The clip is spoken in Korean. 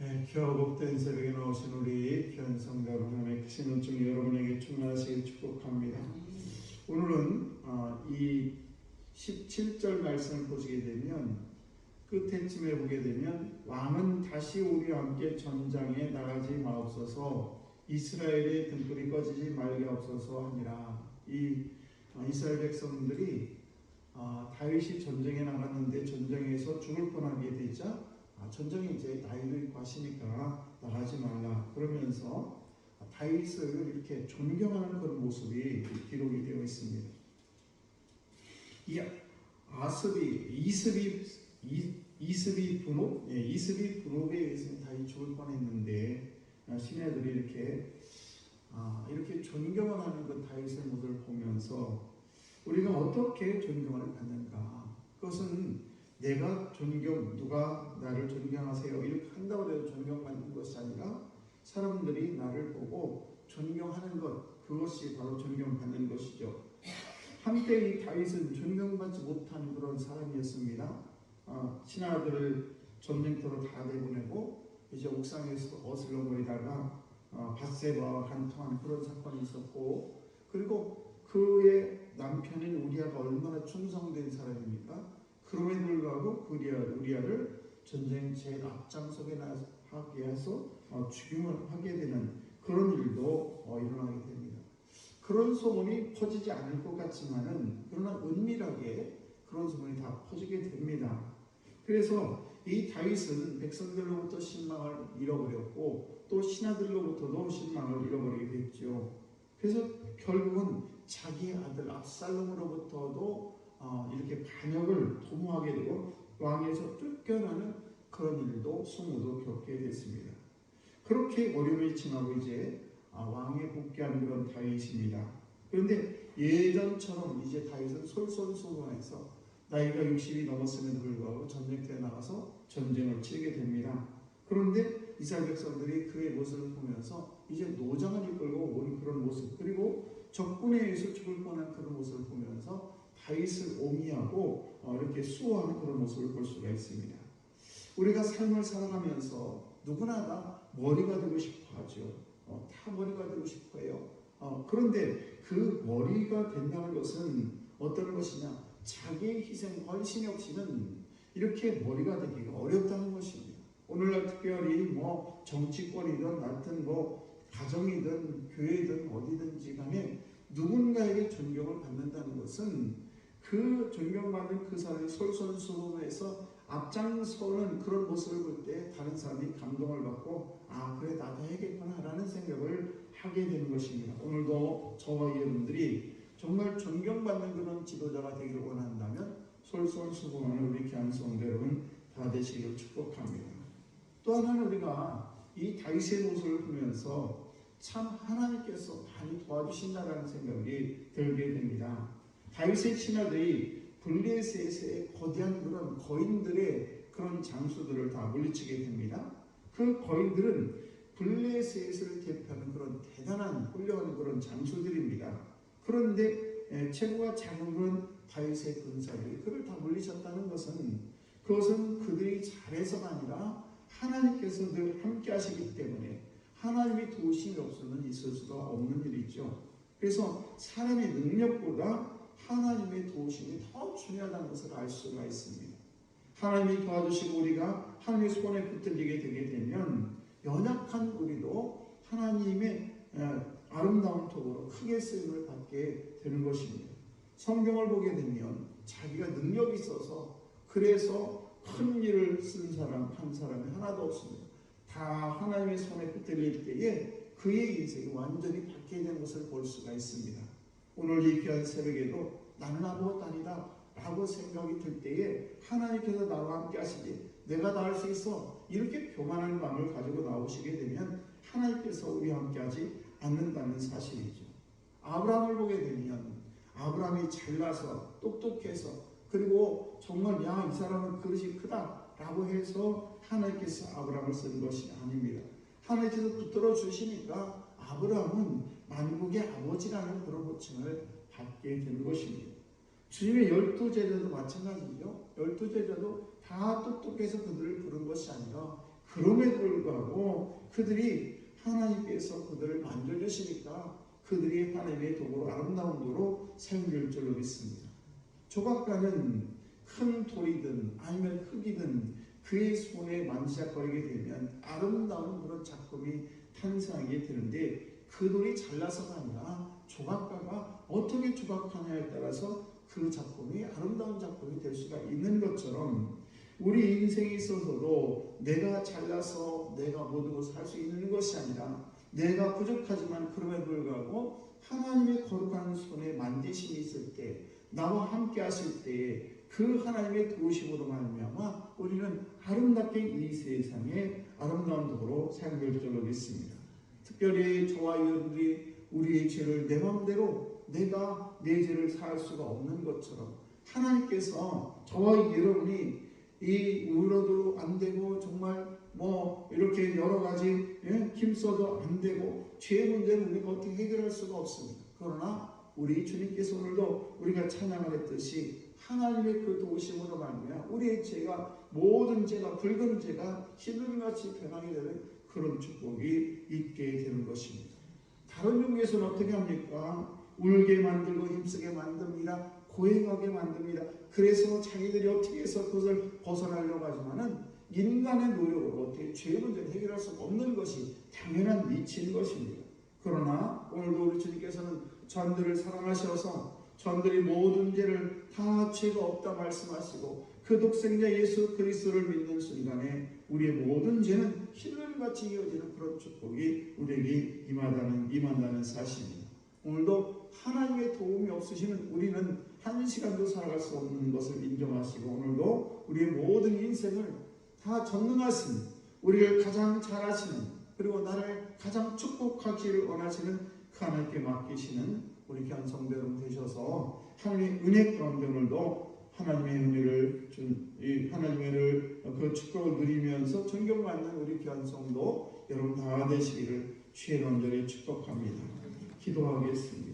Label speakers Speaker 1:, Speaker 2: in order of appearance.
Speaker 1: 귀하고 복된 새벽에 나오신 우리 귀한 성도 여러분의 크신 은총이 여러분에게 충만하시길 축복합니다. 오늘은 이 17절 말씀을 보시게 되면 끝에쯤에 보게 되면 왕은 다시 우리와 함께 전장에 나가지 마옵소서, 이스라엘의 등불이 꺼지지 말게 하옵소서 하니라. 이 이스라엘 백성들이 다윗이 전쟁에 나갔는데 전쟁에서 죽을 뻔하게 되자 전쟁에 이제 나이도 있고 하시니까 나가지 말라 그러면서 다윗을 이렇게 존경하는 그런 모습이 기록이 되어 있습니다. 이 이스비 분업에 의해서 다윗이 죽을 뻔했는데 시내들이 이렇게 존경을 하는 그 다윗의 모습을 보면서 우리가 어떻게 존경을 받는가? 그것은 내가 누가 나를 존경하세요 이렇게 한다고 해서 존경받는 것이 아니라 사람들이 나를 보고 존경하는 것, 그것이 바로 존경받는 것이죠. 한때 이 다윗은 존경받지 못한 그런 사람이었습니다. 신하들을 전쟁터로 다 내보내고 이제 옥상에서 어슬렁거리다가 밧세바와 간통한 그런 사건이 있었고, 그리고 그의 남편인 우리아가 얼마나 충성된 사람입니까? 그럼에도 불구하고 우리아를 전쟁 제일 앞장서게 하게 해서 죽임을 하게 되는 그런 일도 일어나게 됩니다. 그런 소문이 퍼지지 않을 것 같지만은 그러나 은밀하게 그런 소문이 다 퍼지게 됩니다. 그래서 이 다윗은 백성들로부터 신망을 잃어버렸고 또 신하들로부터도 신망을 잃어버리게 됐죠. 그래서 결국은 자기 아들 압살롬으로부터도 이렇게 반역을 도모하게 되고 왕에서 쫓겨나는 그런 일도 수모도 겪게 됐습니다. 그렇게 어려움이 지나고 이제 왕에 복귀한 그런 다윗입니다. 그런데 예전처럼 이제 다윗은 솔선수범해서 나이가 60이 넘었음에도 불구하고 전쟁터에 나가서 전쟁을 치르게 됩니다. 그런데 이스라엘 백성들이 그의 모습을 보면서 이제 노장을 이끌고 온 그런 모습, 그리고 적군에 의해서 죽을 뻔한 그런 모습을 보면서 다윗을 오미하고 이렇게 수호하는 그런 모습을 볼 수가 있습니다. 우리가 삶을 살아가면서 누구나 다 머리가 되고 싶어 하죠. 다 머리가 되고 싶어 해요. 그런데 그 머리가 된다는 것은 어떤 것이냐? 자기의 희생, 헌신 없이는 이렇게 머리가 되기가 어렵다는 것입니다. 오늘날 특별히 정치권이든 하여튼 가정이든 교회든 어디든지 간에 누군가에게 존경을 받는다는 것은 그 존경받는 그 사람이 솔선수범해서 앞장서는 그런 모습을 볼 때 다른 사람이 감동을 받고 그래 나도 해야겠구나 라는 생각을 하게 되는 것입니다. 오늘도 저와 여러분들이 정말 존경받는 그런 지도자가 되기를 원한다면 솔선수범하는 우리 귀한 성도 여러분 다 되시기를 축복합니다. 또 하나는 우리가 이 다윗의 모습을 보면서 참 하나님께서 많이 도와주신다라는 생각이 들게 됩니다. 다윗의 신하들이 블레셋의 거대한 그런 거인들의 그런 장수들을 다 물리치게 됩니다. 그 거인들은 블레셋을 대표하는 그런 대단한 훌륭한 그런 장수들입니다. 그런데 체구가 작은 그런 다윗의 군사들이 그를 다 물리쳤다는 것은 그것은 그들이 잘해서가 아니라 하나님께서 늘 함께 하시기 때문에 하나님의 도우심이 없으면 있을 수가 없는 일이죠. 그래서 사람의 능력보다 하나님의 도우심이 더 중요하다는 것을 알 수가 있습니다. 하나님이 도와주시고 우리가 하나님의 손에 붙들리게 되게 되면 연약한 우리도 하나님의 아름다운 도구로 크게 쓰임을 받게 되는 것입니다. 성경을 보게 되면 자기가 능력이 있어서 그래서 큰 일을 쓴 사람 한 사람이 하나도 없습니다. 다 하나님의 손에 붙들릴 때에 그의 인생이 완전히 바뀌게 되는 것을 볼 수가 있습니다. 오늘 이 귀한 새벽에도 나는 아무것도 아니다 라고 생각이 들 때에 하나님께서 나와 함께 하시지 내가 다 할 수 있어 이렇게 교만한 마음을 가지고 나오시게 되면 하나님께서 우리와 함께 하지 않는다는 사실이죠. 아브라함을 보게 되면 아브라함이 잘나서 똑똑해서 그리고 정말 이 사람은 그릇이 크다 라고 해서 하나님께서 아브라함을 쓴 것이 아닙니다. 하나님께서 붙들어 주시니까 아브라함은 만국의 아버지라는 그런 호칭을 받게 된 것입니다. 주님의 12제자도 마찬가지죠. 12제자도 다 똑똑해서 그들을 부른 것이 아니라 그럼에도 불구하고 그들이 하나님께서 그들을 만져주시니까 그들이 하나님의 도구로 아름다운 도로 사용될 줄로 믿습니다. 조각가는 큰 돌이든 아니면 흙이든 그의 손에 만지작거리게 되면 아름다운 그런 작품이 탄생하게 되는데 그 돌이 잘나서가 아니라 조각가가 어떻게 조각하냐에 따라서 그 작품이 아름다운 작품이 될 수가 있는 것처럼 우리 인생에 있어서도 내가 잘나서 내가 모든 것을 할 수 있는 것이 아니라 내가 부족하지만 그럼에도 불구하고 하나님의 거룩한 손에 만지심이 있을 때 나와 함께 하실 때 그 하나님의 도우심으로 말미암아 우리는 아름답게 이 세상에 아름다운 도구로 사용될 줄로 믿습니다. 특별히 저와 여러분들이 우리의 죄를 내 마음대로 내가 내 죄를 사할 수가 없는 것처럼 하나님께서 저와 여러분이 이 울어도 안 되고 정말 이렇게 여러 가지 힘써도 안 되고 죄의 문제는 우리가 어떻게 해결할 수가 없습니다. 그러나 우리 주님께서 오늘도 우리가 찬양을 했듯이 하나님의 그 도우심으로 말미암아 우리의 죄가 모든 죄가 붉은 죄가 흰눈같이 변하게 되는 그런 축복이 있게 되는 것입니다. 다른 종교에서는 어떻게 합니까? 울게 만들고 힘쓰게 만듭니다. 고행하게 만듭니다. 그래서 자기들이 어떻게 해서 그것을 벗어나려고 하지만은 인간의 노력으로 어떻게 죄의 문제를 해결할 수 없는 것이 당연한 이치인 것입니다. 그러나 오늘도 우리 주님께서는 전들을 사랑하셔서 전들이 모든 죄를 다 죄가 없다 말씀하시고 그 독생자 예수 그리스도를 믿는 순간에 우리의 모든 죄는 흰눈같이 이어지는 그런 축복이 우리에게 임한다는 사실입니다. 오늘도 하나님의 도움이 없으시면 우리는 한 시간도 살아갈 수 없는 것을 인정하시고 오늘도 우리의 모든 인생을 다 전능하신 우리를 가장 잘 아시는 그리고 나를 가장 축복하기를 원하시는 그 하나님께 맡기시는 우리 귀한 성도 여러분 되셔서 하나님의 은혜 가운데 오늘도 하나님의 은혜를 그 축복을 누리면서 존경받는 우리 귀한 성도 여러분 다 되시기를 주의 간절히 축복합니다. 기도하겠습니다.